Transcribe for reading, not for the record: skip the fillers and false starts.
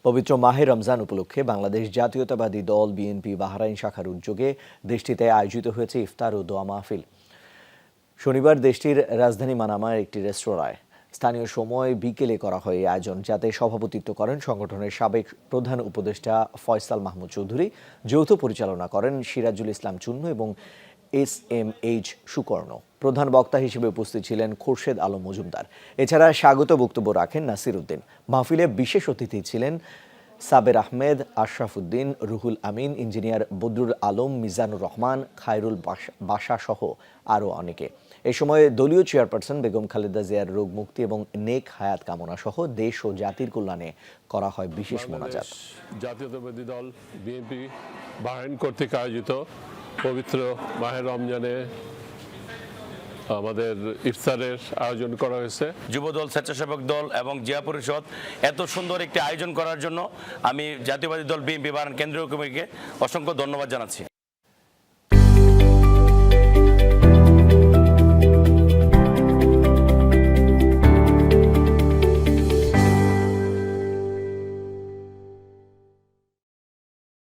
পবিত্র মাহে রমজান উপলক্ষে বাংলাদেশ জাতীয়তাবাদী দল বিএনপি বাহরাইন শাখার উদ্যোগে দেশটিতে আয়োজিত হয়েছে ইফতার ও দোয়া মাহফিল। শনিবার দেশটির রাজধানী মানামার একটি রেস্তোরাঁয় স্থানীয় সময় বিকেলে করা হয় এই আয়োজন, যাতে সভাপতিত্ব করেন সংগঠনের সাবেক প্রধান উপদেষ্টা ফয়সাল মাহমুদ চৌধুরী। যৌথ পরিচালনা করেন সিরাজুল ইসলাম চুন্নু এবং SMH সুকর্ণ। প্রধান বক্তা হিসেবে উপস্থিত ছিলেন খোরশেদ আলম মজুমদার। এছাড়া স্বাগত বক্তব্য রাখেন নাসির উদ্দিন। মাহফিলে বিশেষ অতিথি ছিলেন সাবের আহমেদ, আশরাফ উদ্দিন, রুহুল আমিন, ইঞ্জিনিয়ার বদরুল আলম, মিজানুর রহমান, খায়রুল বাশা সহ আরও অনেকে। এ সময় দলীয় চেয়ারপারসন বেগম খালেদা জিয়ার রোগ মুক্তি এবং নেক হায়াত কামনা সহ দেশ ও জাতির কল্যাণে করা হয় বিশেষ মোনাজাত। জাতীয়তাবাদী দল বিএনপি বাহরাইন কর্তৃক আয়োজিত পবিত্র মাহে রমজানে আমাদের ইফতারের আয়োজন করা হয়েছে। যুবদল, স্বেচ্ছাসেবক দল এবং জিয়া পরিষদ এত সুন্দর একটি আয়োজন করার জন্য আমি জাতীয়তাবাদী দল বিএনপি বাহরাইন কেন্দ্রীয় কমিটিকে অসংখ্য ধন্যবাদ জানাচ্ছি।